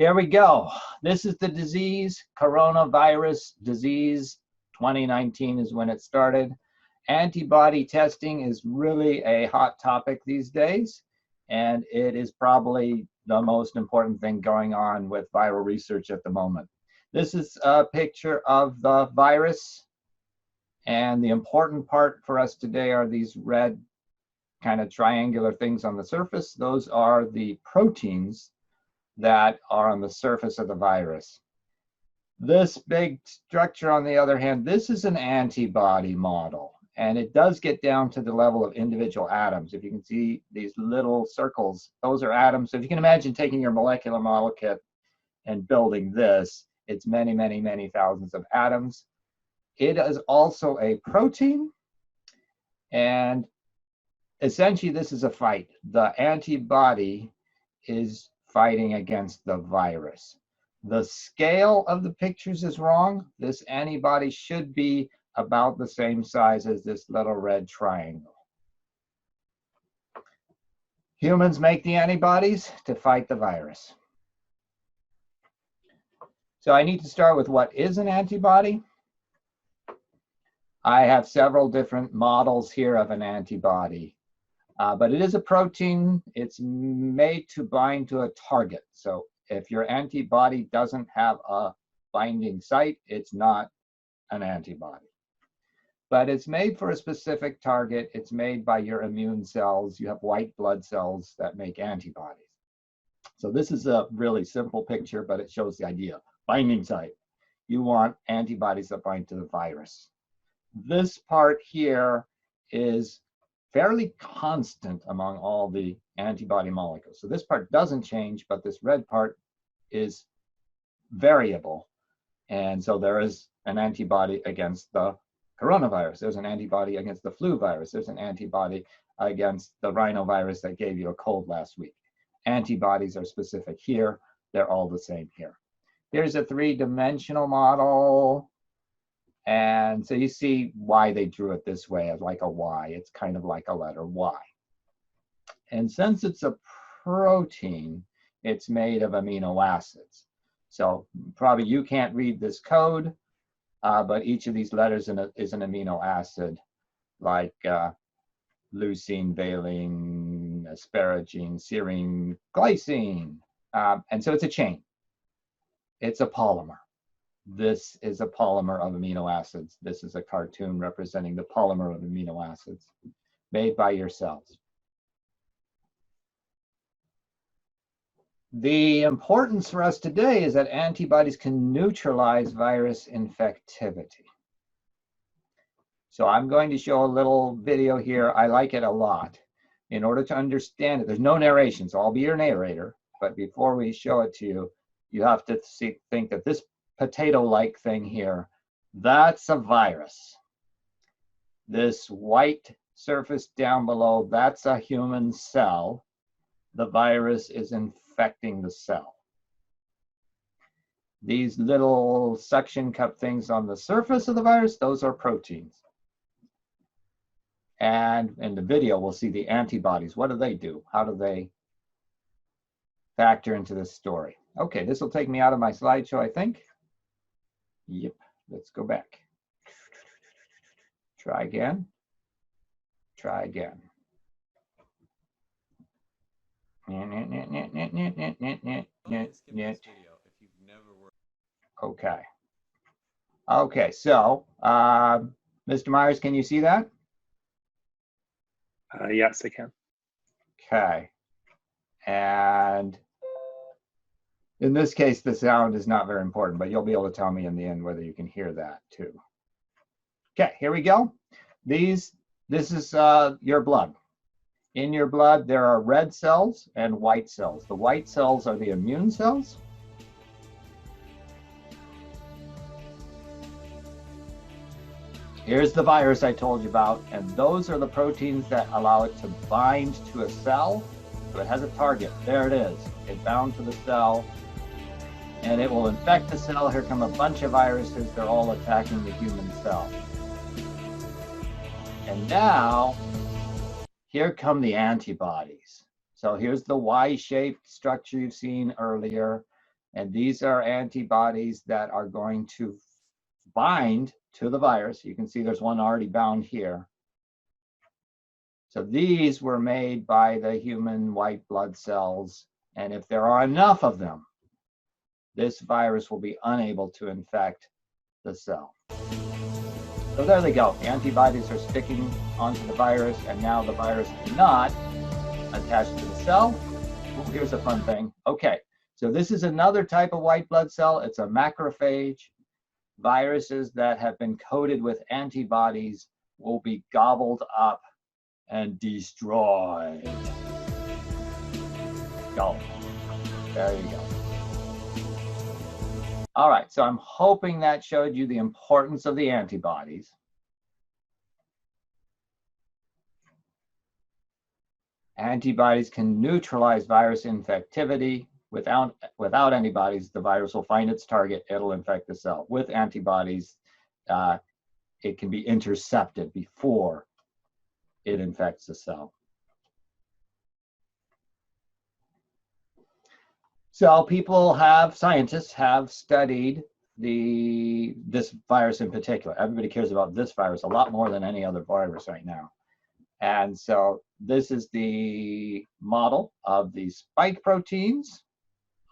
Here we go. This is the disease, coronavirus disease. 2019 is when it started. Antibody testing is really a hot topic these days, and it is probably the most important thing going on with viral research at the moment. This is a picture of the virus, and the important part for us today are these red kind of triangular things on the surface. Those are the proteins that are on the surface of the virus. This big structure, on the other hand, this is an antibody model, and it does get down to the level of individual atoms. If you can see these little circles, those are atoms. So if you can imagine taking your molecular model kit and building this, it's many, many, many thousands of atoms. It is also a protein, and essentially this is a fight. The antibody is fighting against the virus. The scale of the pictures is wrong. This antibody should be about the same size as this little red triangle. Humans make the antibodies to fight the virus. So I need to start with what is an antibody. I have several different models here of an antibody. But it is a protein. It's made to bind to a target. So if your antibody doesn't have a binding site, it's not an antibody. But it's made for a specific target. It's made by your immune cells. You have white blood cells that make antibodies. So this is a really simple picture, but it shows the idea. Binding site. You want antibodies that bind to the virus. This part here is fairly constant among all the antibody molecules. So this part doesn't change, but this red part is variable. And so there is an antibody against the coronavirus. There's an antibody against the flu virus. There's an antibody against the rhinovirus that gave you a cold last week. Antibodies are specific here. They're all the same here. Here's a three-dimensional model. And so you see why they drew it this way, as like a Y. It's kind of like a letter Y. And since it's a protein, it's made of amino acids. So probably you can't read this code, but each of these letters is an amino acid, like leucine, valine, asparagine, serine, glycine. And so it's a chain. It's a polymer. This is a polymer of amino acids. This is a cartoon representing the polymer of amino acids made by your cells. The importance for us today is that antibodies can neutralize virus infectivity. So I'm going to show a little video here. I like it a lot. In order to understand it, there's no narration, so I'll be your narrator. But before we show it to you, you have to think that this potato-like thing here, that's a virus. This white surface down below, that's a human cell. The virus is infecting the cell. These little suction cup things on the surface of the virus, those are proteins. And in the video, we'll see the antibodies. What do they do? How do they factor into this story? Okay, this will take me out of my slideshow, I think. Yep, let's go back. Try again. Try again. Okay. Okay, so Mr. Myers, can you see that? Yes, I can. Okay. And in this case, the sound is not very important, but you'll be able to tell me in the end whether you can hear that too. Okay, here we go. This is your blood. In your blood, there are red cells and white cells. The white cells are the immune cells. Here's the virus I told you about, and those are the proteins that allow it to bind to a cell. So it has a target. There it is. It bound to the cell, and it will infect the cell. Here come a bunch of viruses. They're all attacking the human cell. And now, here come the antibodies. So here's the Y-shaped structure you've seen earlier. And these are antibodies that are going to bind to the virus. You can see there's one already bound here. So these were made by the human white blood cells. And if there are enough of them, this virus will be unable to infect the cell. So there they go. The antibodies are sticking onto the virus, and now the virus is not attached to the cell. Ooh, here's a fun thing. Okay, so this is another type of white blood cell. It's a macrophage. Viruses that have been coated with antibodies will be gobbled up and destroyed. Go. There you go. All right, so I'm hoping that showed you the importance of the antibodies. Antibodies can neutralize virus infectivity. Without antibodies, the virus will find its target, it'll infect the cell. With antibodies, it can be intercepted before it infects the cell. So scientists have studied this virus in particular. Everybody cares about this virus a lot more than any other virus right now. And so this is the model of the spike proteins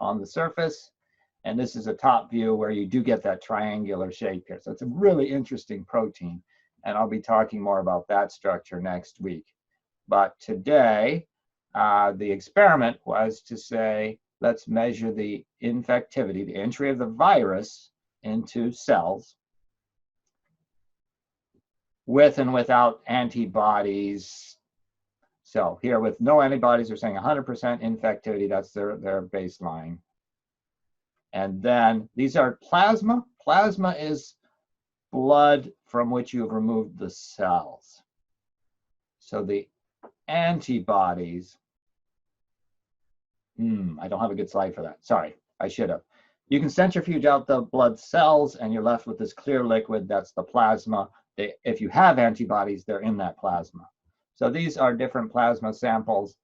on the surface. And this is a top view where you do get that triangular shape here. So it's a really interesting protein. And I'll be talking more about that structure next week. But today, the experiment was to say, let's measure the infectivity, the entry of the virus into cells with and without antibodies. So here with no antibodies, we're saying 100% infectivity, that's their baseline. And then these are plasma. Plasma is blood from which you have removed the cells. So the antibodies, I don't have a good slide for that. Sorry, I should have. You can centrifuge out the blood cells and you're left with this clear liquid, that's the plasma. If you have antibodies, they're in that plasma. So these are different plasma samples.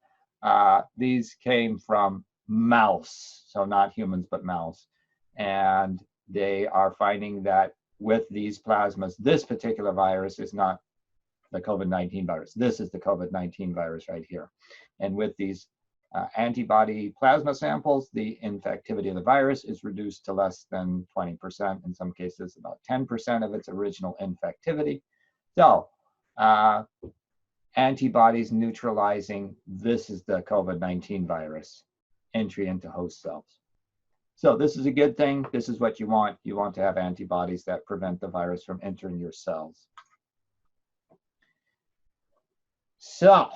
These came from mouse, so not humans, but mouse. And they are finding that with these plasmas, this particular virus is not the COVID-19 virus. This is the COVID-19 virus right here. And with these antibody plasma samples, the infectivity of the virus is reduced to less than 20%, in some cases about 10% of its original infectivity. So antibodies neutralizing, this is the COVID-19 virus, entry into host cells. So this is a good thing. This is what you want. You want to have antibodies that prevent the virus from entering your cells. So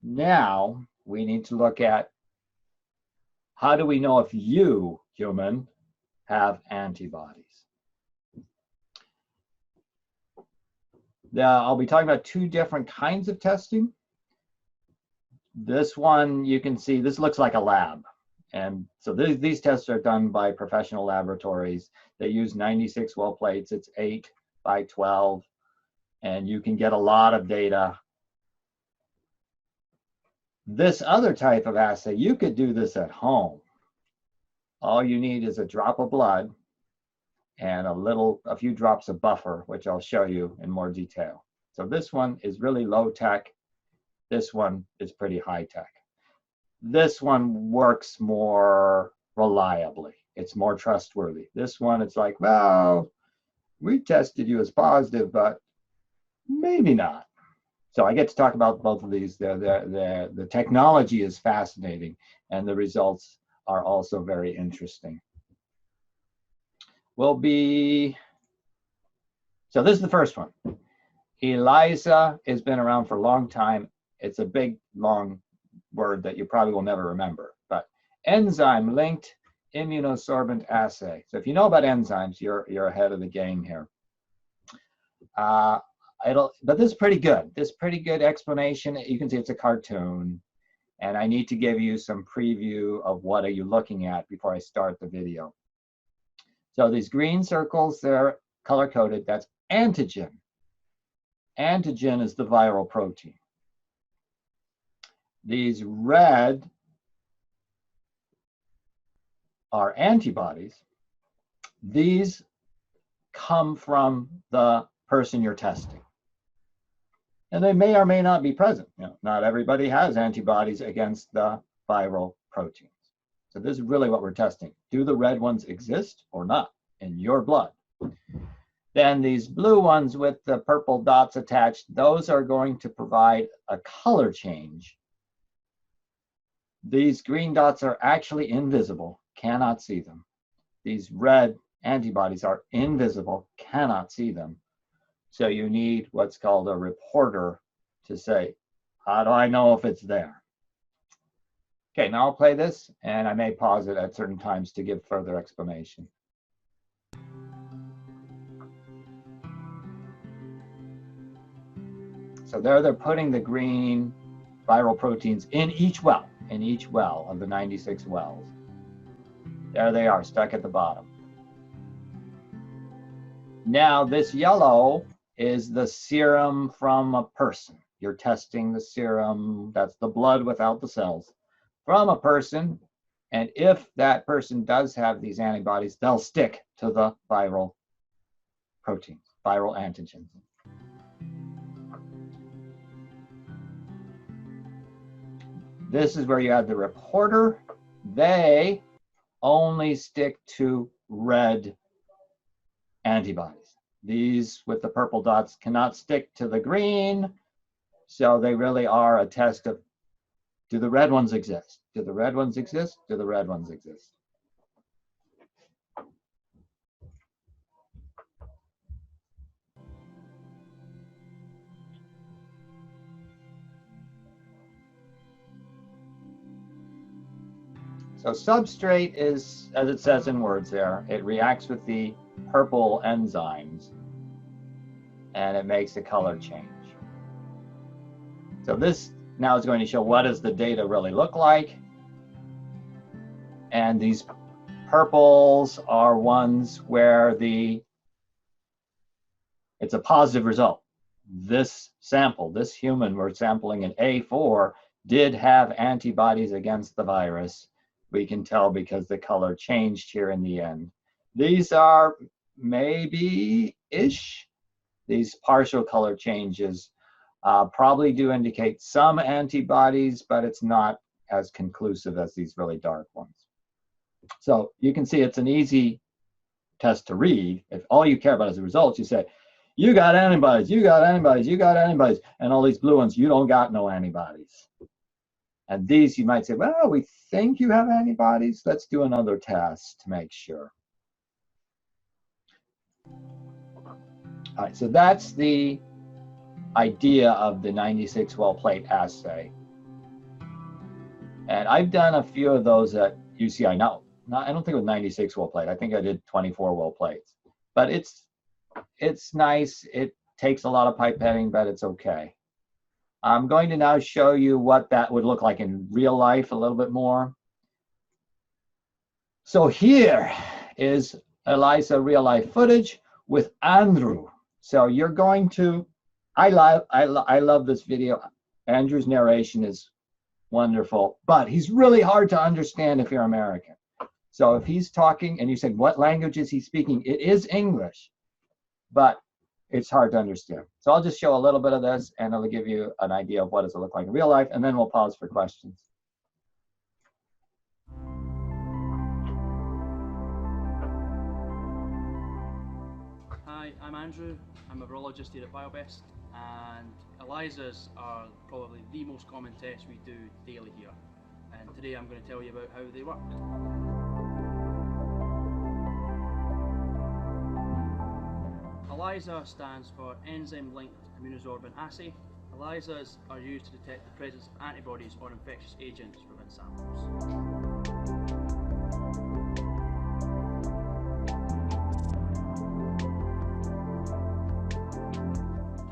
now we need to look at how do we know if you, human, have antibodies? I'll be talking about two different kinds of testing. This one, you can see, this looks like a lab. And so these tests are done by professional laboratories. They use 96 well plates. It's 8 by 12. And you can get a lot of data. This other type of assay, you could do this at home. All you need is a drop of blood and a few drops of buffer, which I'll show you in more detail. So this one is really low tech. This one is pretty high tech. This one works more reliably. It's more trustworthy. This one, it's like, well, we tested you as positive, but maybe not. So I get to talk about both of these. The technology is fascinating, and the results are also very interesting. So this is the first one. ELISA has been around for a long time. It's a big, long word that you probably will never remember, but Enzyme-Linked Immunosorbent Assay. So if you know about enzymes, you're ahead of the game here. But this is pretty good. This is pretty good explanation. You can see it's a cartoon, and I need to give you some preview of what are you looking at before I start the video. So these green circles, they're color-coded. That's antigen. Antigen is the viral protein. These red are antibodies, these come from the person you're testing. And they may or may not be present. You know, not everybody has antibodies against the viral proteins. So this is really what we're testing. Do the red ones exist or not in your blood? Then these blue ones with the purple dots attached, those are going to provide a color change. These green dots are actually invisible, cannot see them. These red antibodies are invisible, cannot see them. So you need what's called a reporter to say, how do I know if it's there? Okay, now I'll play this, and I may pause it at certain times to give further explanation. So there they're putting the green viral proteins in each well of the 96 wells. There they are, stuck at the bottom. Now this yellow is the serum from a person. You're testing the serum, that's the blood without the cells, from a person. And if that person does have these antibodies, they'll stick to the viral proteins, viral antigens. This is where you have the reporter. They only stick to red antibodies. These with the purple dots cannot stick to the green. So they really are a test of, do the red ones exist? Do the red ones exist? Do the red ones exist? So substrate is, as it says in words there, it reacts with the purple enzymes and it makes a color change. So this now is going to show what does the data really look like. And these purples are ones where it's a positive result. This sample, this human we're sampling in A4 did have antibodies against the virus. We can tell because the color changed here in the end. These are maybe-ish. These partial color changes probably do indicate some antibodies, but it's not as conclusive as these really dark ones. So you can see it's an easy test to read. If all you care about is the results, you say, you got antibodies, you got antibodies, you got antibodies, and all these blue ones, you don't got no antibodies. And these you might say, well, we think you have antibodies. Let's do another test to make sure. All right, so that's the idea of the 96 well plate assay. And I've done a few of those at UCI. Now, I don't think it was 96 well plate. I think I did 24 well plates. But it's nice. It takes a lot of pipetting, but it's okay. I'm going to now show you what that would look like in real life a little bit more. So here is ELISA real life footage with Andrew. So you're going to, I love this video. Andrew's narration is wonderful, but he's really hard to understand if you're American. So if he's talking and you say, what language is he speaking? It is English, but it's hard to understand. So I'll just show a little bit of this and it'll give you an idea of what does it look like in real life, and then we'll pause for questions. Hi, I'm Andrew. I'm a virologist here at BioBest, and ELISAs are probably the most common test we do daily here. And today I'm going to tell you about how they work. ELISA stands for Enzyme-Linked Immunosorbent Assay. ELISAs are used to detect the presence of antibodies or infectious agents within samples.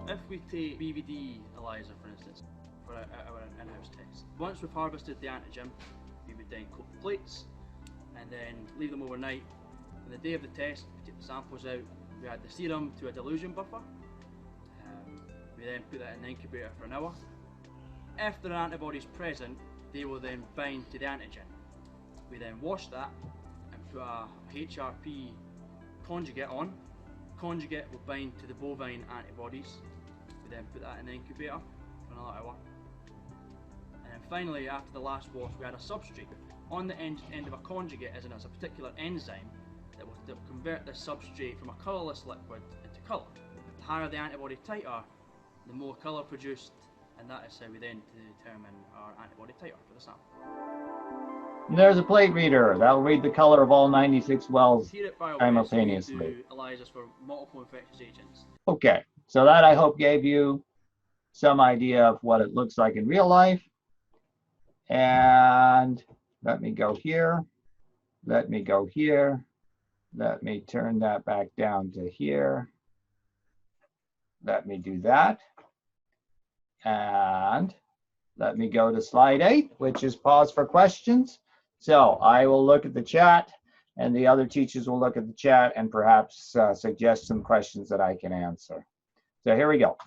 If we take BVD ELISA, for instance, for our in-house test, once we've harvested the antigen, we would then coat the plates and then leave them overnight. On the day of the test, we take the samples out. We add the serum to a dilution buffer. We then put that in the incubator for an hour. If there are antibodies present, they will then bind to the antigen. We then wash that put a HRP conjugate on. Conjugate will bind to the bovine antibodies. We then put that in the incubator for another hour. And then finally, after the last wash, we add a substrate. On the end of a conjugate is a particular enzyme that will convert the substrate from a colourless liquid into colour. The higher the antibody titer, the more colour produced, and that is how we then determine our antibody titer for the sample. There's a plate reader. That'll read the color of all 96 wells Here at BioBase, simultaneously. we do ELISAs for multiple infectious agents. Okay, so that I hope gave you some idea of what it looks like in real life. And let me go here. Let me go here. Let me turn that back down to here. Let me do that. And let me go to slide 8, which is pause for questions. So I will look at the chat, and the other teachers will look at the chat and perhaps suggest some questions that I can answer. So here we go.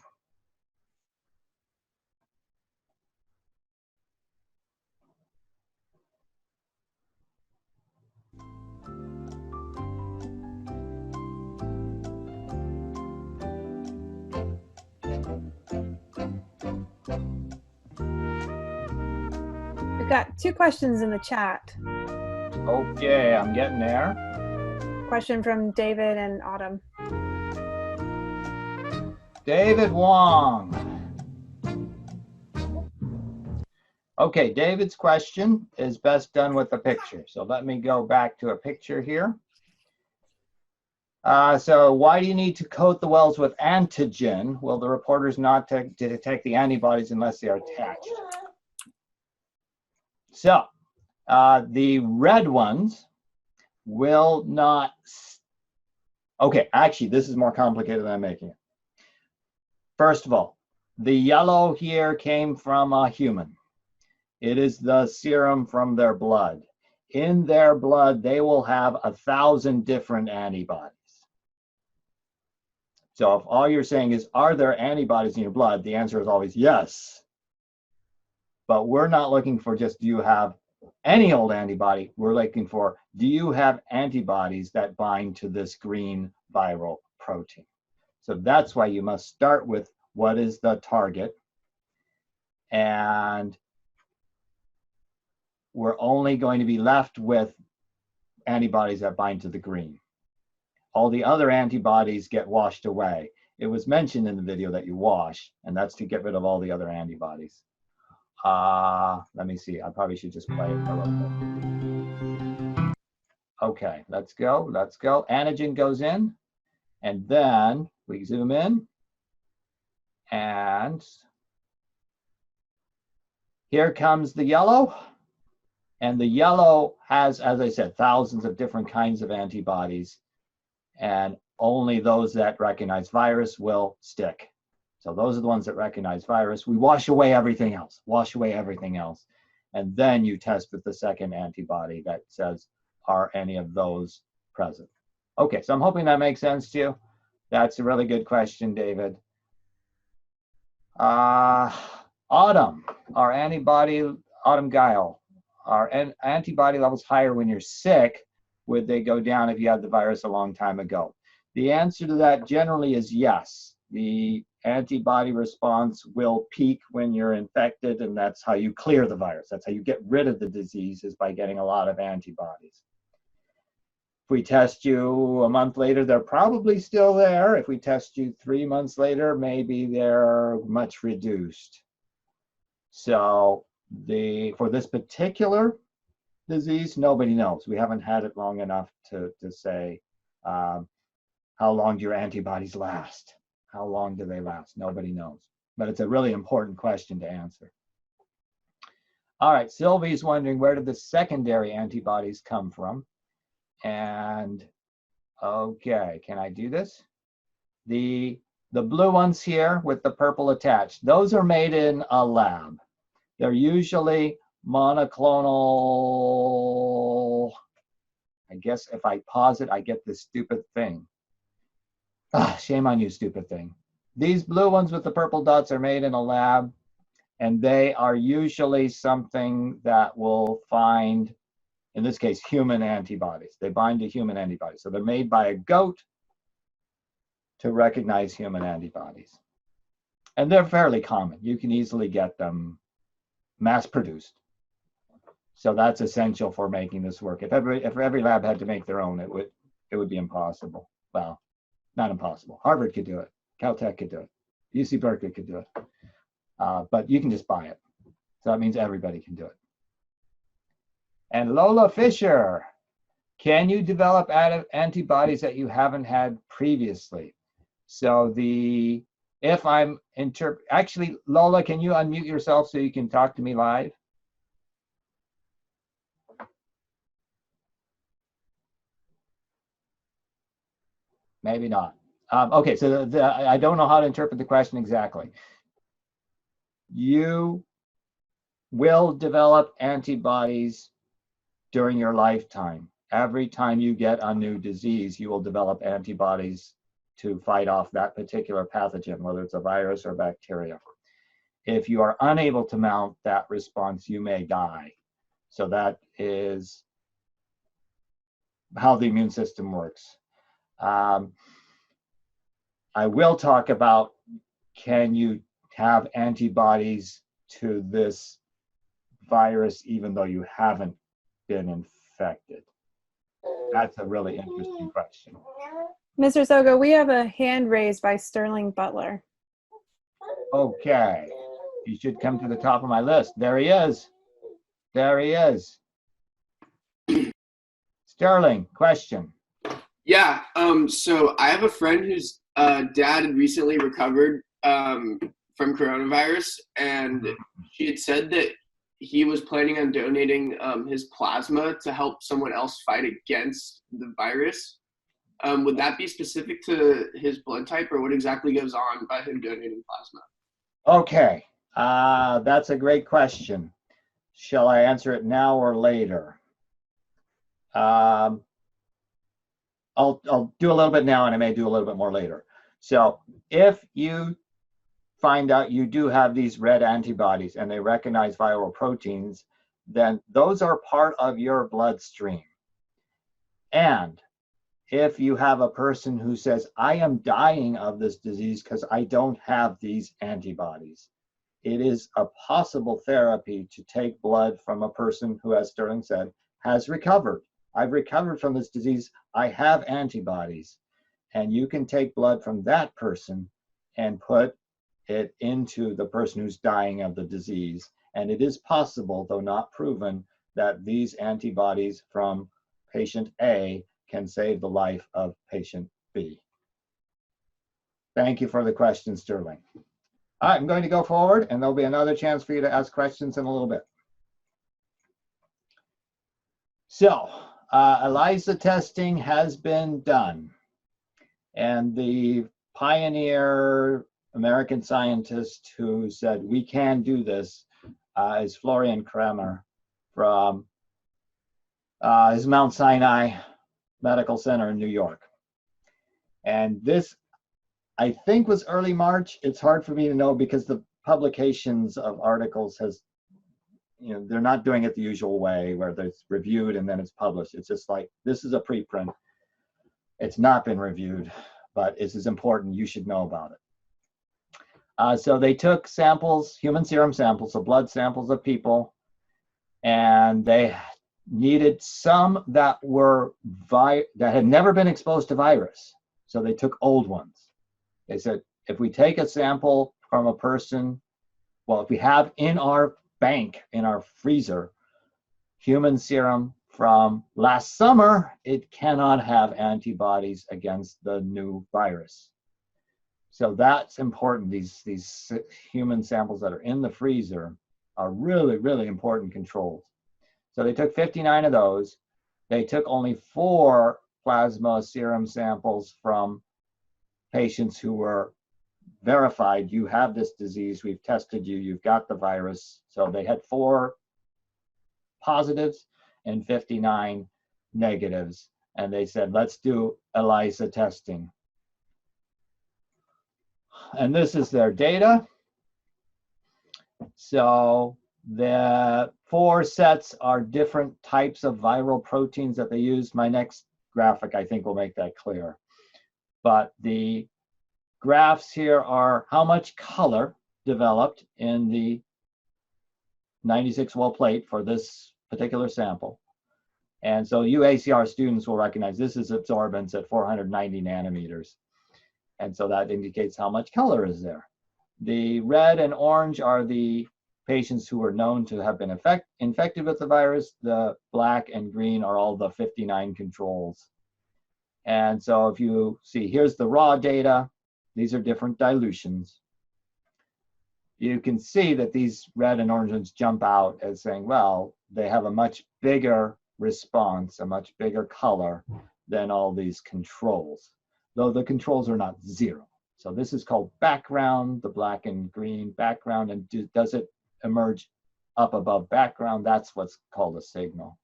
We've got 2 questions in the chat. Okay, I'm getting there. Question from David and Autumn. David Wong. Okay, David's question is best done with a picture. So let me go back to a picture here. So why do you need to coat the wells with antigen? Well, the reporter's not to detect the antibodies unless they are attached. So the red ones will not. Okay, actually, this is more complicated than I'm making it. First of all, the yellow here came from a human. It is the serum from their blood. In their blood, they will have 1,000 different antibodies. So if all you're saying is, are there antibodies in your blood? The answer is always yes. But we're not looking for just, do you have any old antibody? We're looking for, do you have antibodies that bind to this green viral protein? So that's why you must start with what is the target. And we're only going to be left with antibodies that bind to the green. All the other antibodies get washed away. It was mentioned in the video that you wash, and that's to get rid of all the other antibodies. Let me see, I probably should just play it for a little bit. Okay, let's go, let's go. Antigen goes in, and then we zoom in, and here comes the yellow. And the yellow has, as I said, thousands of different kinds of antibodies, and only those that recognize virus will stick. So those are the ones that recognize virus. We wash away everything else, and then you test with the second antibody that says, are any of those present? Okay, so I'm hoping that makes sense to you. That's a really good question, David. Autumn, our antibody, Autumn Guile. Are antibody levels higher when you're sick? Would they go down if you had the virus a long time ago? The answer to that generally is yes. The antibody response will peak when you're infected, and that's how you clear the virus. That's how you get rid of the disease, is by getting a lot of antibodies. If we test you a month later, they're probably still there. If we test you 3 months later, maybe they're much reduced. So for this particular disease, nobody knows. We haven't had it long enough to say how long do your antibodies last? How long do they last? Nobody knows. But it's a really important question to answer. All right, Sylvie's wondering, where did the secondary antibodies come from? And okay, can I do this? The blue ones here with the purple attached, those are made in a lab. They're usually monoclonal. I guess if I pause it, I get this stupid thing. Shame on you, stupid thing. These blue ones with the purple dots are made in a lab, and they are usually something that will find in this case, human antibodies. They bind to human antibodies. So they're made by a goat to recognize human antibodies. And they're fairly common. You can easily get them mass produced. So that's essential for making this work. If every lab had to make their own, it would be impossible. Well, not impossible. Harvard could do it. Caltech could do it. UC Berkeley could do it. But you can just buy it. So that means everybody can do it. And Lola Fisher, can you develop antibodies that you haven't had previously? So actually, Lola, can you unmute yourself so you can talk to me live? Maybe not. Okay, so I don't know how to interpret the question exactly. You will develop antibodies during your lifetime. Every time you get a new disease, you will develop antibodies to fight off that particular pathogen, whether it's a virus or bacteria. If you are unable to mount that response, you may die. So that is how the immune system works. I will talk about, can you have antibodies to this virus even though you haven't been infected? That's a really interesting question. Mr. Sogo, we have a hand raised by Sterling Butler. Okay, he should come to the top of my list. There he is. There he is. Sterling, question. Yeah, so I have a friend whose dad had recently recovered from coronavirus, and she had said that he was planning on donating his plasma to help someone else fight against the virus. Would that be specific to his blood type, or what exactly goes on by him donating plasma? Okay, that's a great question. Shall I answer it now or later? I'll do a little bit now, and I may do a little bit more later. So if you find out you do have these red antibodies and they recognize viral proteins, then those are part of your bloodstream. And if you have a person who says, I am dying of this disease because I don't have these antibodies, it is a possible therapy to take blood from a person who, as Sterling said, has recovered. I've recovered from this disease. I have antibodies. And you can take blood from that person and put it into the person who's dying of the disease. And it is possible, though not proven, that these antibodies from patient A can save the life of patient B. Thank you for the question, Sterling. All right, I'm going to go forward, and there'll be another chance for you to ask questions in a little bit. So, ELISA testing has been done. And the pioneer American scientist who said, we can do this, is Florian Kramer from his Mount Sinai Medical Center in New York. And this, I think, was early March. It's hard for me to know because the publications of articles they're not doing it the usual way where it's reviewed and then it's published. It's just like, this is a preprint. It's not been reviewed, but this is important. You should know about it. So they took samples, human serum samples, so blood samples of people, and they needed some that had never been exposed to virus. So they took old ones. They said, if we take a sample from a person, well, if we have in our bank, in our freezer, human serum from last summer, it cannot have antibodies against the new virus. So that's important. These human samples that are in the freezer are really, really important controls. So they took 59 of those. They took only 4 plasma serum samples from patients who were verified, you have this disease, we've tested you, you've got the virus. So they had 4 positives and 59 negatives. And they said, let's do ELISA testing. And this is their data. So The 4 sets are different types of viral proteins that they use. My next graphic, I think, will make that clear. But the graphs here are how much color developed in the 96 well plate for this particular sample. And so you ACR students will recognize this is absorbance at 490 nanometers. And so that indicates how much color is there. The red and orange are the patients who are known to have been infected with the virus. The black and green are all the 59 controls. And so if you see, here's the raw data. These are different dilutions. You can see that these red and orange ones jump out as saying, well, they have a much bigger response, a much bigger color than all these controls, though the controls are not 0. So this is called background, the black and green background, and does it emerge up above background? That's what's called a signal.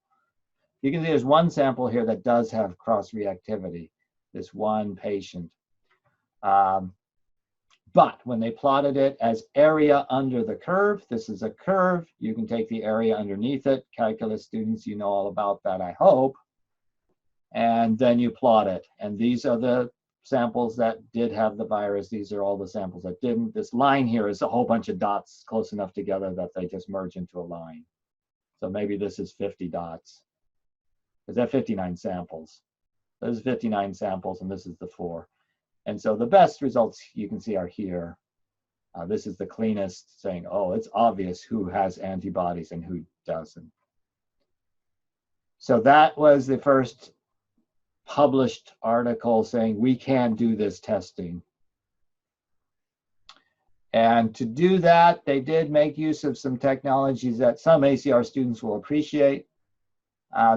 You can see there's one sample here that does have cross-reactivity, this one patient. But when they plotted it as area under the curve, this is a curve, you can take the area underneath it. Calculus students, you know all about that, I hope. And then you plot it. And these are the samples that did have the virus. These are all the samples that didn't. This line here is a whole bunch of dots close enough together that they just merge into a line. So maybe this is 50 dots. Is that 59 samples? This is 59 samples, and this is the 4. And so the best results you can see are here. This is the cleanest, saying, oh, it's obvious who has antibodies and who doesn't. So that was the first published article saying we can do this testing. And to do that, they did make use of some technologies that some ACR students will appreciate.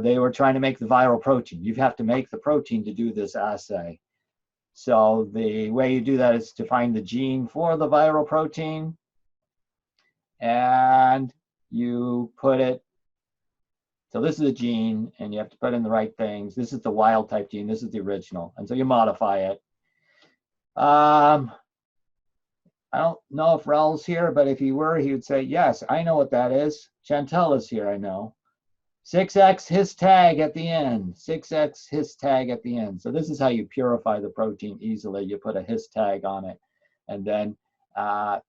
They were trying to make the viral protein. You have to make the protein to do this assay. So the way you do that is to find the gene for the viral protein, and you put it, so this is a gene, and you have to put in the right things. This is the wild type gene, this is the original, and so you modify it. I don't know if Raul's here, but if he were, he would say, yes, I know what that is. Chantel is here, I know. 6x his tag at the end, 6x his tag at the end. So this is how you purify the protein easily. You put a his tag on it, and then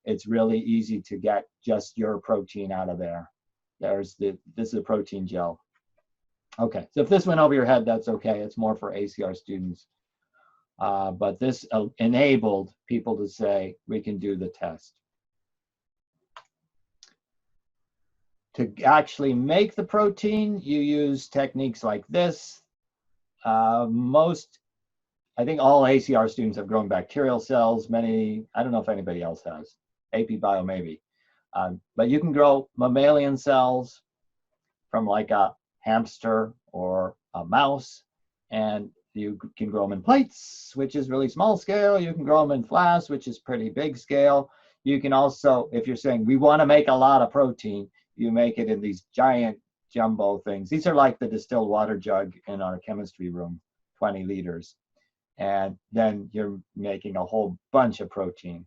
it's really easy to get just your protein out of there. This is a protein gel. Okay, so if this went over your head, that's okay. It's more for ACR students. But this enabled people to say, we can do the test. To actually make the protein, you use techniques like this. I think all ACR students have grown bacterial cells. Many, I don't know if anybody else has. AP Bio maybe. But you can grow mammalian cells from like a hamster or a mouse, and you can grow them in plates, which is really small scale. You can grow them in flasks, which is pretty big scale. You can also, if you're saying we want to make a lot of protein, you make it in these giant jumbo things. These are like the distilled water jug in our chemistry room, 20 liters. And then you're making a whole bunch of protein.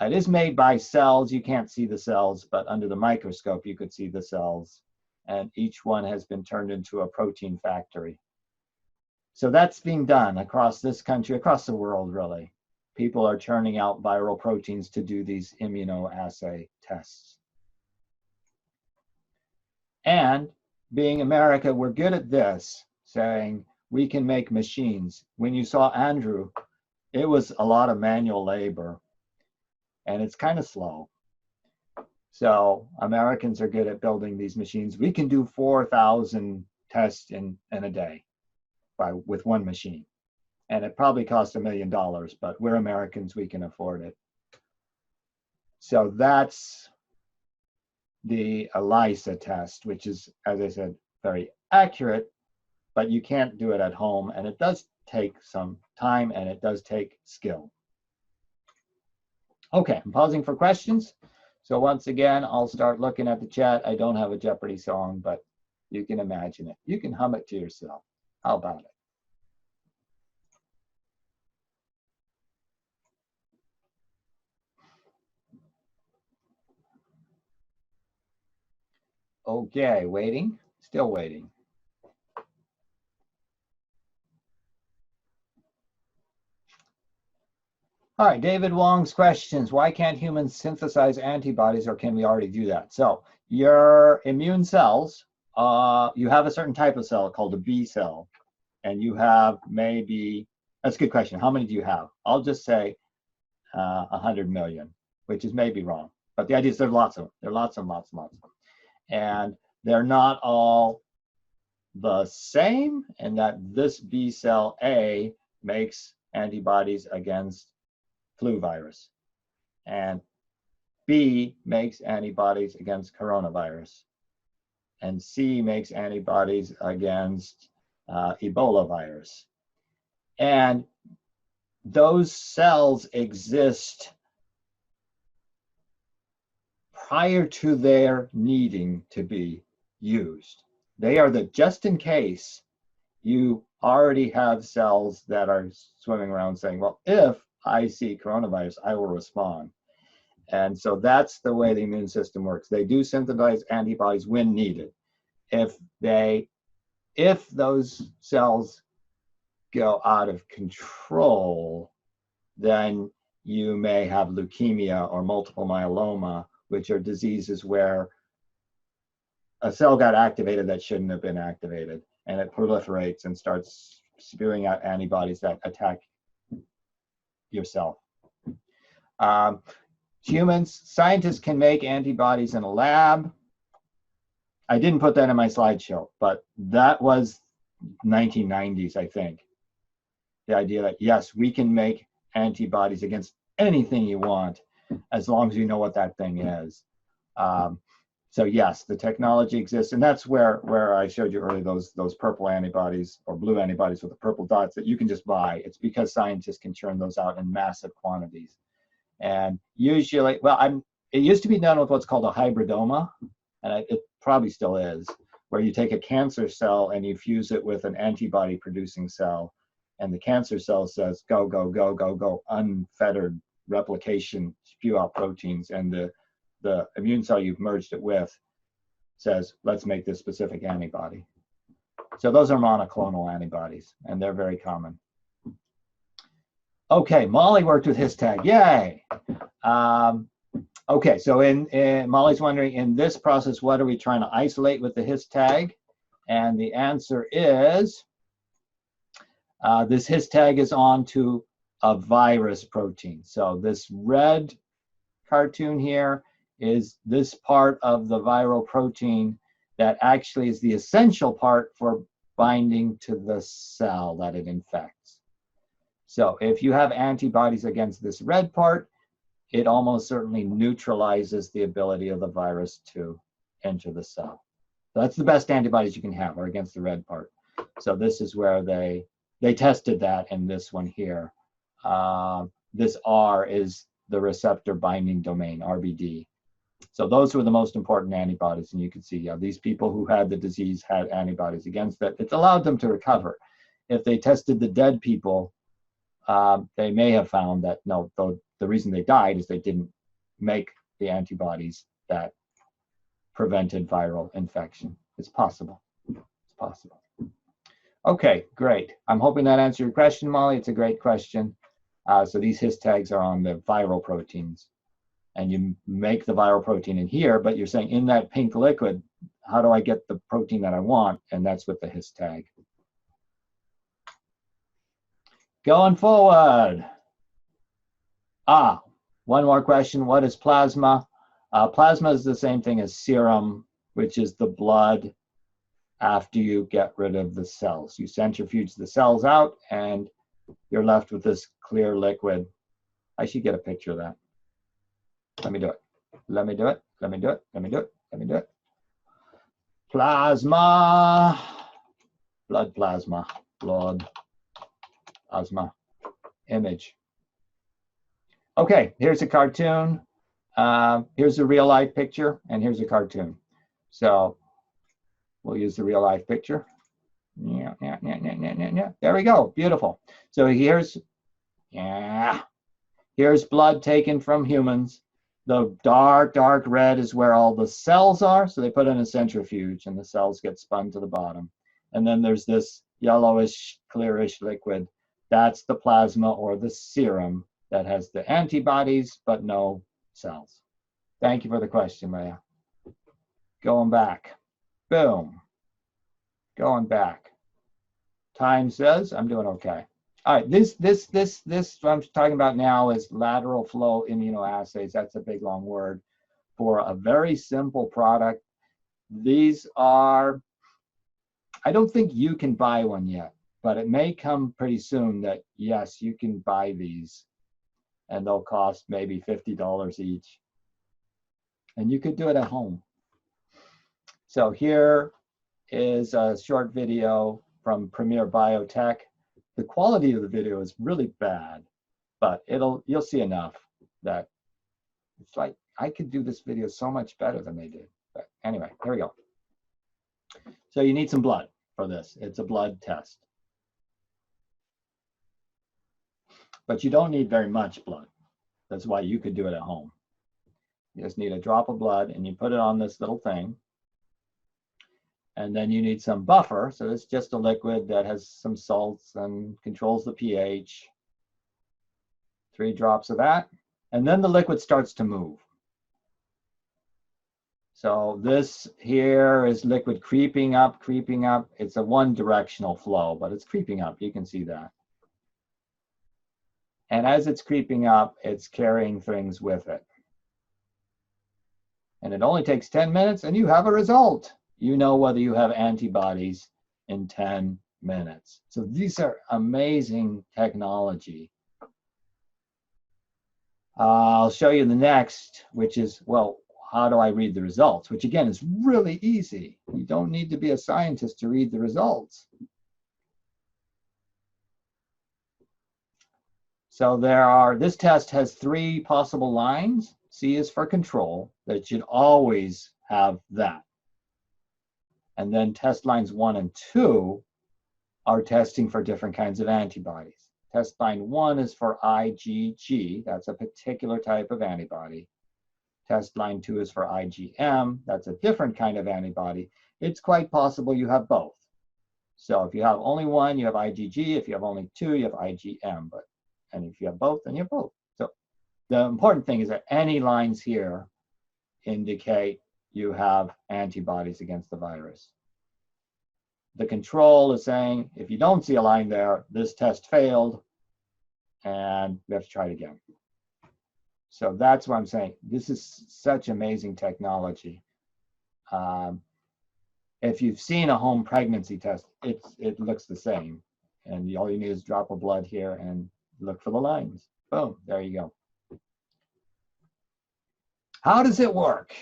It is made by cells. You can't see the cells, but under the microscope, you could see the cells. And each one has been turned into a protein factory. So that's being done across this country, across the world, really. People are churning out viral proteins to do these immunoassay tests. And being America, we're good at this, saying we can make machines. When you saw Andrew, it was a lot of manual labor, and it's kind of slow. So Americans are good at building these machines. We can do 4,000 tests in a day with one machine. And it probably costs $1 million, but we're Americans, we can afford it. So that's the ELISA test, which is, as I said, very accurate, but you can't do it at home, and it does take some time, and it does take skill. Okay, I'm pausing for questions. So once again, I'll start looking at the chat. I don't have a Jeopardy song, but you can imagine it. You can hum it to yourself. How about it? Okay, waiting, still waiting. All right, David Wong's questions. Why can't humans synthesize antibodies, or can we already do that? So your immune cells, you have a certain type of cell called a B cell, and you have maybe, that's a good question. How many do you have? I'll just say 100 million, which is maybe wrong. But the idea is there's lots of them. There are lots and lots and lots of them. And they're not all the same, and that this B cell A makes antibodies against flu virus, and B makes antibodies against coronavirus, and C makes antibodies against Ebola virus. And those cells exist prior to their needing to be used. They are the just in case you already have cells that are swimming around saying, well, if I see coronavirus, I will respond. And so that's the way the immune system works. They do synthesize antibodies when needed. If those cells go out of control, then you may have leukemia or multiple myeloma, which are diseases where a cell got activated that shouldn't have been activated, and it proliferates and starts spewing out antibodies that attack yourself. Humans, scientists can make antibodies in a lab. I didn't put that in my slideshow, but that was 1990s, I think. The idea that, yes, we can make antibodies against anything you want, as long as you know what that thing is. So yes, the technology exists, and that's where I showed you earlier those purple antibodies or blue antibodies with the purple dots that you can just buy. It's because scientists can churn those out in massive quantities. And usually, well, it used to be done with what's called a hybridoma, and it probably still is, where you take a cancer cell and you fuse it with an antibody-producing cell, and the cancer cell says, go, go, go, go, go, unfettered replication, spew out proteins, and the immune cell you've merged it with says, let's make this specific antibody. So those are monoclonal antibodies, and they're very common. Okay, Molly worked with Histag, yay! Okay, so Molly's wondering, in this process, what are we trying to isolate with the Histag? And the answer is, this Histag is onto a virus protein. So this red cartoon here is this part of the viral protein that actually is the essential part for binding to the cell that it infects. So if you have antibodies against this red part, it almost certainly neutralizes the ability of the virus to enter the cell. So that's the best antibodies you can have, are against the red part. So this is where they tested that in this one here. This R is the receptor binding domain, RBD. So those were the most important antibodies, and you can see these people who had the disease had antibodies against that. It's allowed them to recover. If they tested the dead people, they may have found that no, the reason they died is they didn't make the antibodies that prevented viral infection. It's possible. It's possible. Okay, great. I'm hoping that answered your question, Molly. It's a great question. So these Histags are on the viral proteins, and you make the viral protein in here, but you're saying in that pink liquid, how do I get the protein that I want? And that's with the Histag. Going forward. One more question. What is plasma? Plasma is the same thing as serum, which is the blood after you get rid of the cells. You centrifuge the cells out, and you're left with this clear liquid. I should get a picture of that. Let me do it. Let me do it. Let me do it. Let me do it. Let me do it. Plasma. Blood plasma. Blood plasma. Image. Okay, here's a cartoon. Here's a real life picture, and here's a cartoon. So we'll use the real life picture. Yeah. There we go. Beautiful. So here's blood taken from humans. The dark red is where all the cells are. So they put in a centrifuge and the cells get spun to the bottom. And then there's this yellowish, clearish liquid. That's the plasma or the serum that has the antibodies, but no cells. Thank you for the question, Leah. Going back. Boom. Going back. Time says I'm doing okay. All right, this what I'm talking about now is lateral flow immunoassays. That's a big long word for a very simple product. These are, I don't think you can buy one yet, but it may come pretty soon that yes, you can buy these and they'll cost maybe $50 each. And you could do it at home. So here is a short video from Premier Biotech. The quality of the video is really bad, but you'll see enough that it's like, I could do this video so much better than they did. But anyway, here we go. So you need some blood for this. It's a blood test. But you don't need very much blood. That's why you could do it at home. You just need a drop of blood and you put it on this little thing. And then you need some buffer. So it's just a liquid that has some salts and controls the pH. 3 drops of that. And then the liquid starts to move. So this here is liquid creeping up, creeping up. It's a one-directional flow, but it's creeping up. You can see that. And as it's creeping up, it's carrying things with it. And it only takes 10 minutes and you have a result. You know whether you have antibodies in 10 minutes. So these are amazing technology. I'll show you the next, which is, well, how do I read the results? Which again is really easy. You don't need to be a scientist to read the results. So this test has 3 possible lines. C is for control. That should always have that. And then test lines 1 and 2 are testing for different kinds of antibodies. Test line 1 is for IgG. That's a particular type of antibody. Test line 2 is for IgM. That's a different kind of antibody. It's quite possible you have both. So if you have only 1, you have IgG. If you have only 2, you have IgM. And if you have both, then you have both. So the important thing is that any lines here indicate you have antibodies against the virus. The control is saying, if you don't see a line there, this test failed, and we have to try it again. So that's what I'm saying. This is such amazing technology. If you've seen a home pregnancy test, it looks the same. And all you need is a drop of blood here and look for the lines. Boom, there you go. How does it work?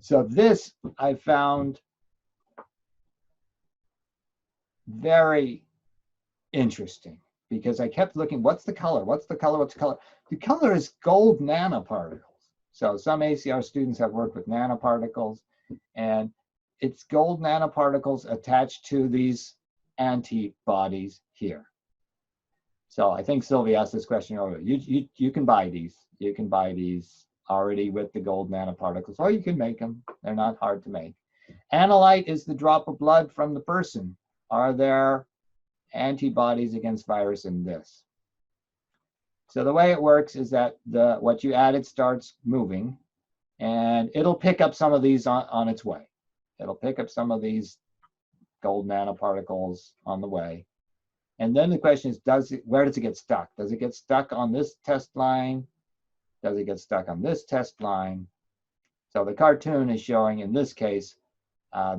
So this I found very interesting because I kept looking, what's the color? What's the color? What's the color? The color is gold nanoparticles. So some ACR students have worked with nanoparticles, and it's gold nanoparticles attached to these antibodies here. So I think Sylvie asked this question earlier. You can buy these. You can buy these already with the gold nanoparticles, or you can make them. They're not hard to make. Analyte is the drop of blood from the person. Are there antibodies against virus in this? So the way it works is that what you added starts moving, and it'll pick up some of these on its way. It'll pick up some of these gold nanoparticles on the way. And then the question is, where does it get stuck? Does it get stuck on this test line? Does it get stuck on this test line? So the cartoon is showing, in this case,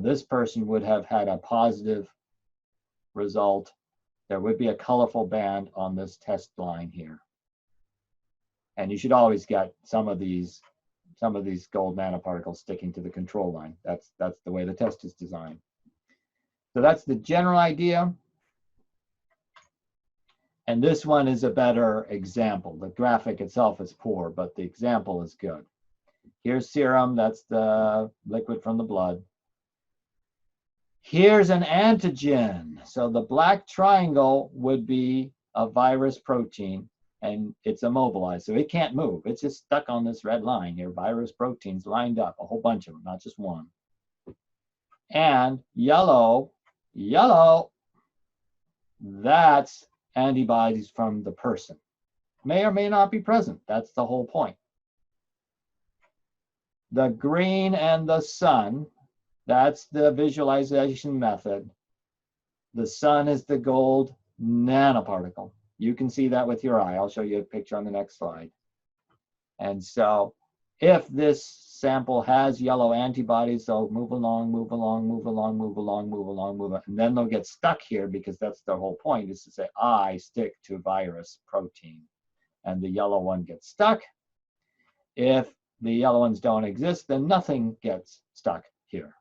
this person would have had a positive result. There would be a colorful band on this test line here. And you should always get some of these gold nanoparticles sticking to the control line. That's the way the test is designed. So that's the general idea. And this one is a better example. The graphic itself is poor, but the example is good. Here's serum, that's the liquid from the blood. Here's an antigen. So the black triangle would be a virus protein, and it's immobilized, so it can't move. It's just stuck on this red line here, virus proteins lined up, a whole bunch of them, not just one. And yellow, that's antibodies from the person. May or may not be present. That's the whole point. The green and the sun, that's the visualization method. The sun is the gold nanoparticle. You can see that with your eye. I'll show you a picture on the next slide. And so if this sample has yellow antibodies, they'll move along, move along, move along, move along, move along, move along, and then they'll get stuck here, because that's the whole point, is to say, I stick to virus protein. And the yellow one gets stuck. If the yellow ones don't exist, then nothing gets stuck here.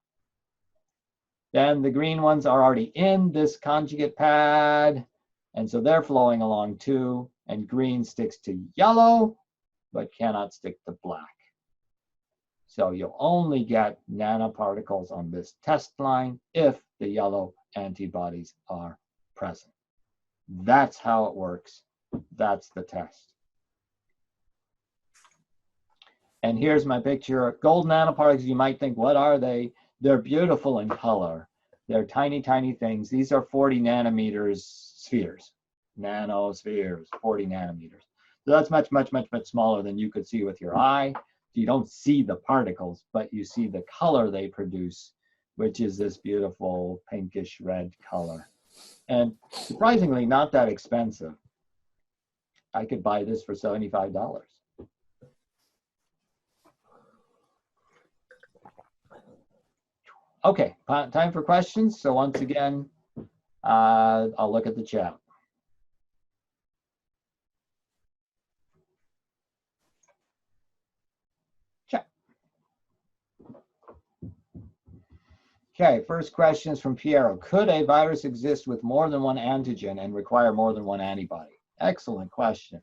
Then the green ones are already in this conjugate pad, and so they're flowing along too, and green sticks to yellow, but cannot stick to black. So you'll only get nanoparticles on this test line if the yellow antibodies are present. That's how it works. That's the test. And here's my picture. Gold nanoparticles, you might think, what are they? They're beautiful in color. They're tiny, tiny things. These are 40 nanometers spheres. Nanospheres, 40 nanometers. So that's much, much, much, much smaller than you could see with your eye. You don't see the particles, but you see the color they produce, which is this beautiful pinkish red color. And surprisingly, not that expensive. I could buy this for $75. Okay, time for questions. So once again, I'll look at the chat. Chat. Okay, first question is from Piero. Could a virus exist with more than one antigen and require more than one antibody? Excellent question.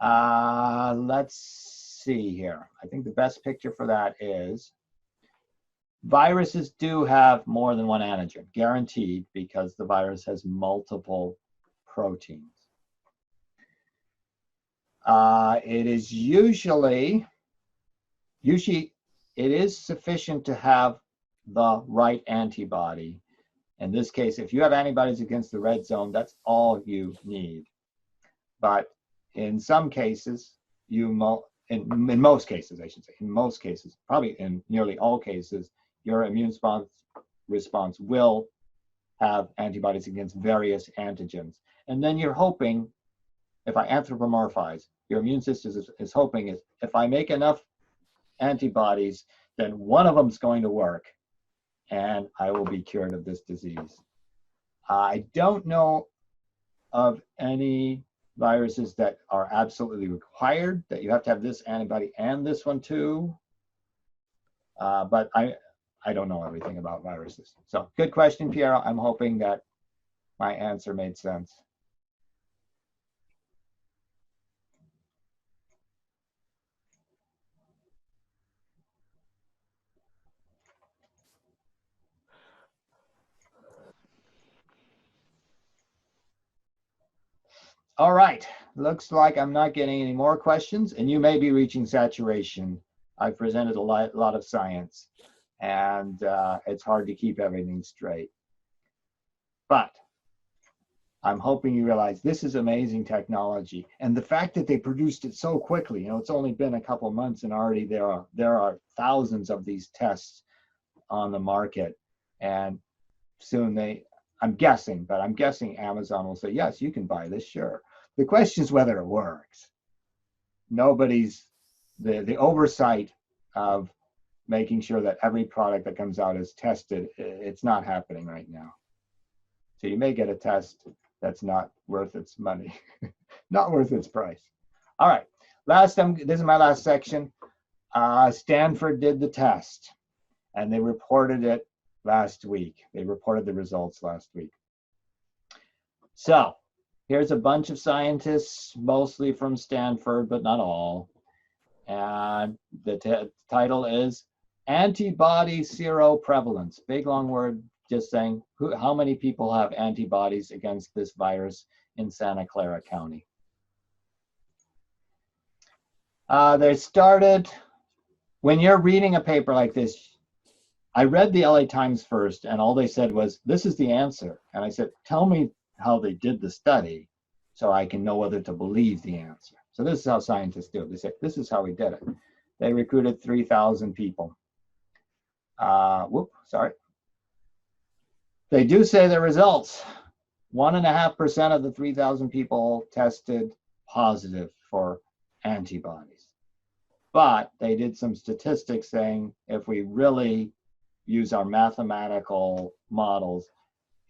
Let's see here. I think the best picture for that is viruses do have more than one antigen, guaranteed, because the virus has multiple proteins. It is usually it is sufficient to have the right antibody. In this case, if you have antibodies against the red zone, that's all you need. But in some cases, in most cases, I should say, in most cases, probably in nearly all cases, your immune response will have antibodies against various antigens. And then you're hoping, if I anthropomorphize, your immune system is hoping if I make enough antibodies, then one of them is going to work, and I will be cured of this disease. I don't know of any viruses that are absolutely required, that you have to have this antibody and this one too. But I don't know everything about viruses. So good question, Piero. I'm hoping that my answer made sense. All right, looks like I'm not getting any more questions, and you may be reaching saturation. I've presented a lot of science, and it's hard to keep everything straight. But I'm hoping you realize this is amazing technology, and the fact that they produced it so quickly. You know, it's only been a couple months, and already there are thousands of these tests on the market, and soon I'm guessing Amazon will say, yes, you can buy this, sure. The question is whether it works. The oversight of making sure that every product that comes out is tested, it's not happening right now. So you may get a test that's not worth its money, not worth its price. All right, this is my last section. Stanford did the test, and they reported it last week. They reported the results last week. So here's a bunch of scientists, mostly from Stanford, but not all. And the title is Antibody Seroprevalence. Big long word, just saying how many people have antibodies against this virus in Santa Clara County. They started, when you're reading a paper like this, I read the LA Times first, and all they said was, this is the answer. And I said, tell me how they did the study so I can know whether to believe the answer. So this is how scientists do it. They say, this is how we did it. They recruited 3,000 people. Sorry. They do say the results. 1.5% of the 3,000 people tested positive for antibodies. But they did some statistics saying if we really use our mathematical models,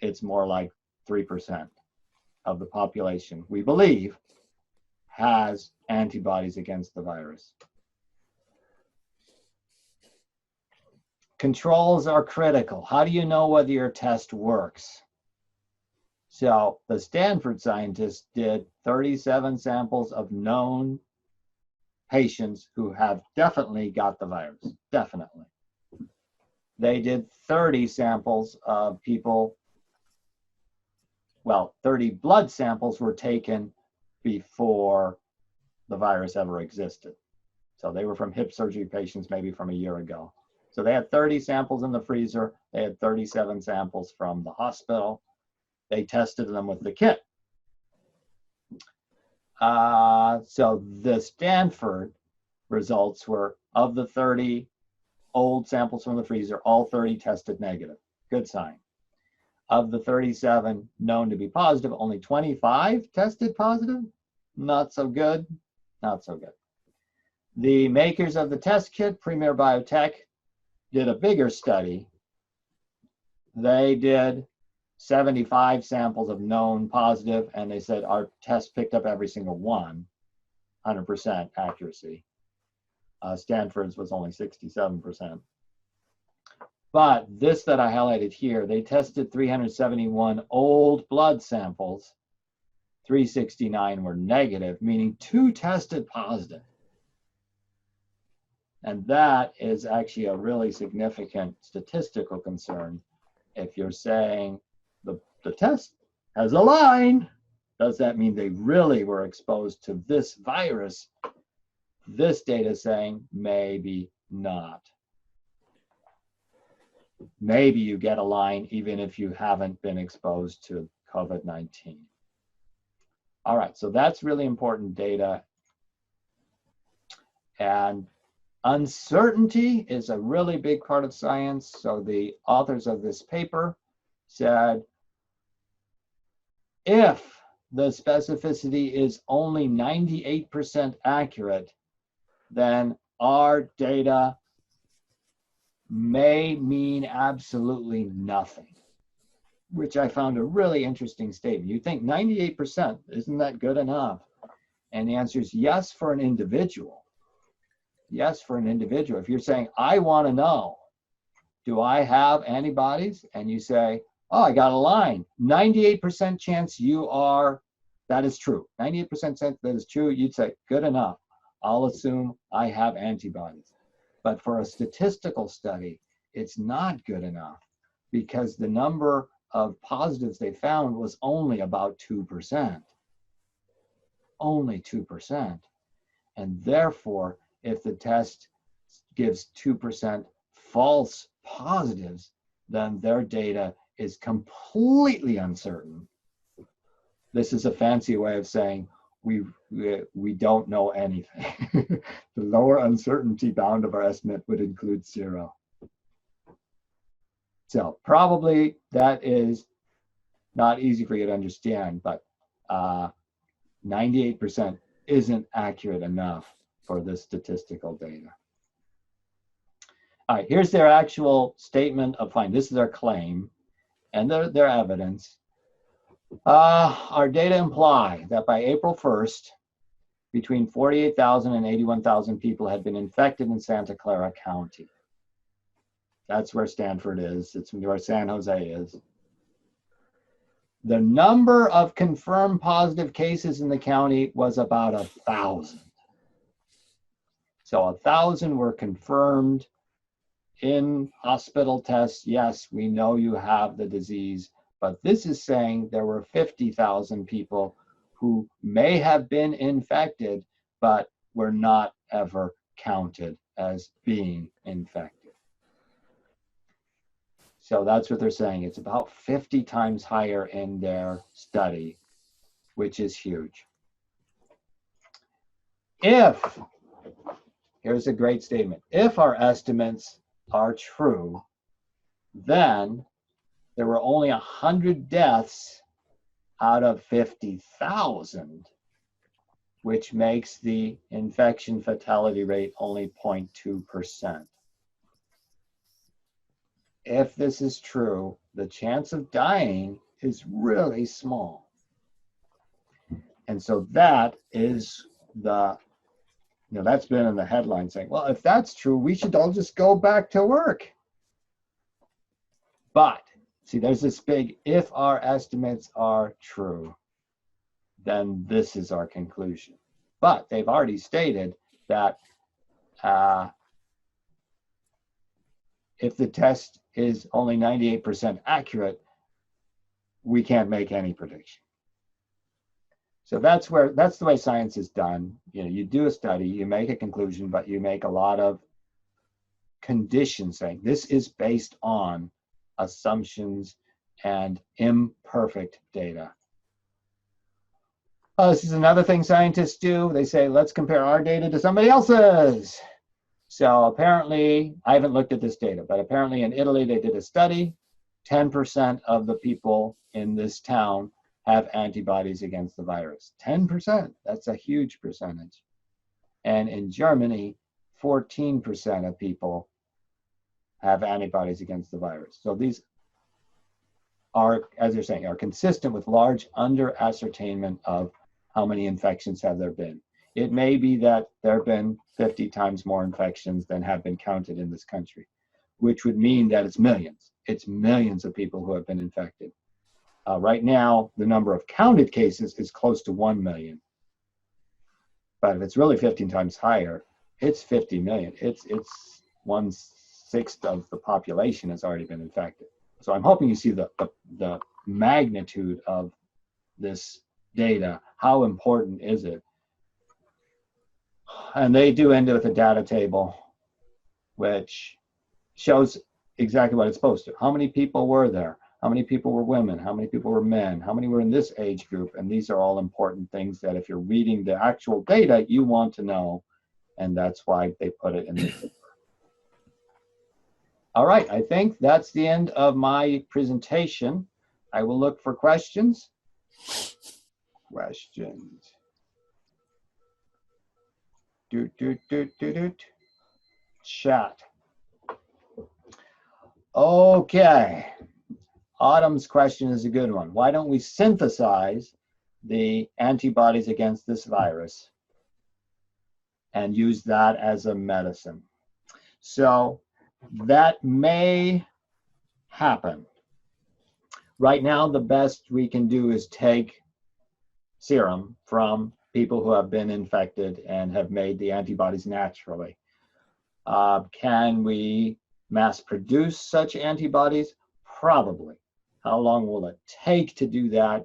it's more like 3% of the population, we believe, has antibodies against the virus. Controls are critical. How do you know whether your test works? So the Stanford scientists did 37 samples of known patients who have definitely got the virus, definitely. They did 30 samples of people, well, 30 blood samples were taken before the virus ever existed. So they were from hip surgery patients maybe from a year ago. So they had 30 samples in the freezer. They had 37 samples from the hospital. They tested them with the kit. So the Stanford results were, of the 30 old samples from the freezer, all 30 tested negative. Good sign. Of the 37 known to be positive, only 25 tested positive. Not so good. Not so good. The makers of the test kit, Premier Biotech, did a bigger study. They did 75 samples of known positive, and they said our test picked up every single one, 100% accuracy. Stanford's was only 67%. But this that I highlighted here, they tested 371 old blood samples. 369 were negative, meaning 2 tested positive. And that is actually a really significant statistical concern. If you're saying the test has a line, does that mean they really were exposed to this virus? This data is saying maybe not. Maybe you get a line even if you haven't been exposed to COVID-19. All right, so that's really important data. And uncertainty is a really big part of science. So the authors of this paper said, if the specificity is only 98% accurate, then our data may mean absolutely nothing, which I found a really interesting statement. You think 98%, isn't that good enough? And the answer is yes for an individual. Yes, for an individual. If you're saying, I want to know, do I have antibodies? And you say, oh, I got a line. 98% chance you are, that is true. 98% chance that is true. You'd say, good enough. I'll assume I have antibodies. But for a statistical study, it's not good enough because the number of positives they found was only about 2%. Only 2%. And therefore, if the test gives 2% false positives, then their data is completely uncertain. This is a fancy way of saying we don't know anything. The lower uncertainty bound of our estimate would include 0. So probably that is not easy for you to understand, but 98% isn't accurate enough for this statistical data. All right, here's their actual statement of finding. This is their claim and their evidence. Our data imply that by April 1st, between 48,000 and 81,000 people had been infected in Santa Clara County. That's where Stanford is. It's where San Jose is. The number of confirmed positive cases in the county was about 1,000. So 1,000 were confirmed in hospital tests. Yes, we know you have the disease, but this is saying there were 50,000 people who may have been infected, but were not ever counted as being infected. So that's what they're saying. It's about 50 times higher in their study, which is huge. Here's a great statement, if our estimates are true, then there were only 100 deaths out of 50,000, which makes the infection fatality rate only 0.2%. If this is true, the chance of dying is really small. And so that is that's been in the headline saying, well, if that's true, we should all just go back to work. But see, there's this big, if our estimates are true, then this is our conclusion. But they've already stated that if the test is only 98% accurate, we can't make any prediction. So that's the way science is done. You do a study, you make a conclusion, but you make a lot of conditions saying this is based on assumptions and imperfect data. This is another thing scientists do. They say, let's compare our data to somebody else's. So apparently, I haven't looked at this data, but apparently in Italy, they did a study. 10% of the people in this town have antibodies against the virus. 10%, that's a huge percentage. And in Germany, 14% of people have antibodies against the virus. So these are, as they're saying, are consistent with large under-ascertainment of how many infections have there been. It may be that there have been 50 times more infections than have been counted in this country, which would mean that it's millions. It's millions of people who have been infected. Right now, the number of counted cases is close to 1 million. But if it's really 15 times higher, it's 50 million. It's 1/6 of the population has already been infected. So I'm hoping you see the magnitude of this data. How important is it? And they do end with a data table, which shows exactly what it's supposed to. How many people were there? How many people were women? How many people were men? How many were in this age group? And these are all important things that if you're reading the actual data, you want to know. And that's why they put it in the paper. All right, I think that's the end of my presentation. I will look for questions. Questions. Chat. Okay. Autumn's question is a good one. Why don't we synthesize the antibodies against this virus and use that as a medicine? So that may happen. Right now, the best we can do is take serum from people who have been infected and have made the antibodies naturally. Can we mass produce such antibodies? Probably. How long will it take to do that?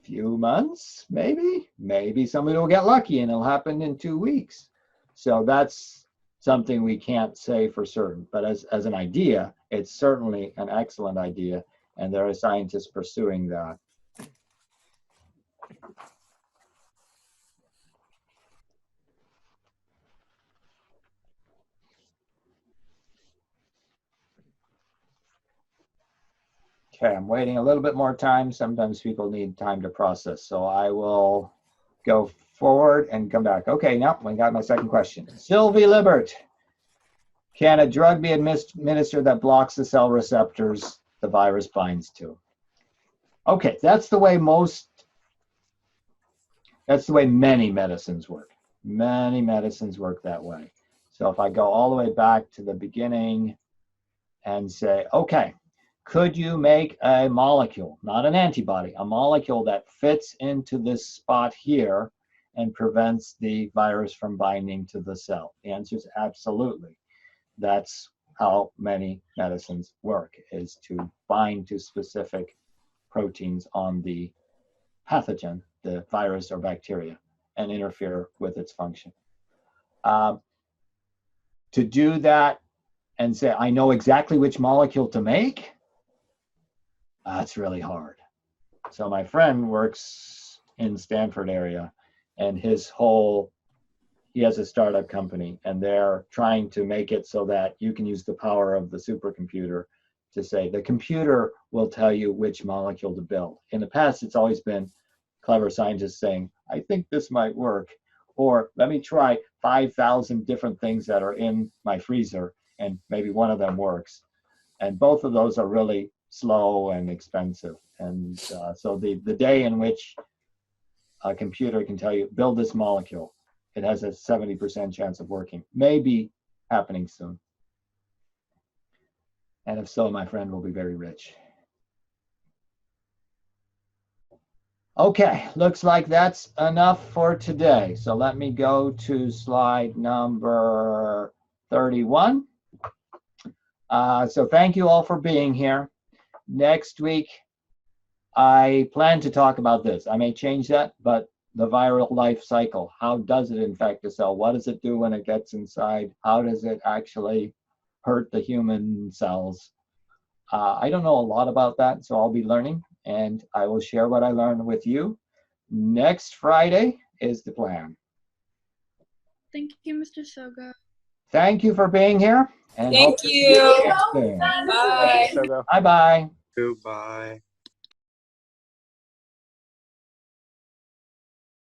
Few months, maybe? Maybe somebody will get lucky and it'll happen in 2 weeks. So that's something we can't say for certain. But as an idea, it's certainly an excellent idea, and there are scientists pursuing that. Okay, I'm waiting a little bit more time. Sometimes people need time to process. So I will go forward and come back. Okay, now we got my second question. Sylvie Libert, can a drug be administered that blocks the cell receptors the virus binds to? Okay, that's the way many medicines work. Many medicines work that way. So if I go all the way back to the beginning and say, okay, could you make a molecule, not an antibody, a molecule that fits into this spot here and prevents the virus from binding to the cell? The answer is absolutely. That's how many medicines work, is to bind to specific proteins on the pathogen, the virus or bacteria. and interfere with its function. To do that and say, I know exactly which molecule to make, that's really hard. So my friend works in Stanford area, and he has a startup company, and they're trying to make it so that you can use the power of the supercomputer to say, the computer will tell you which molecule to build. In the past, it's always been clever scientists saying, I think this might work, or let me try 5,000 different things that are in my freezer, and maybe one of them works. And both of those are really slow and expensive. And so the day in which a computer can tell you, build this molecule, it has a 70% chance of working, may be happening soon. And if so, my friend will be very rich. Okay, looks like that's enough for today. So let me go to slide number 31. So thank you all for being here. Next week, I plan to talk about this. I may change that, but the viral life cycle. How does it infect a cell? What does it do when it gets inside? How does it actually hurt the human cells? I don't know a lot about that, so I'll be learning, and I will share what I learned with you. Next Friday is the plan. Thank you, Mr. Soga. Thank you for being here. And Thank hope to see you you. again soon. Bye. Bye-bye. Goodbye.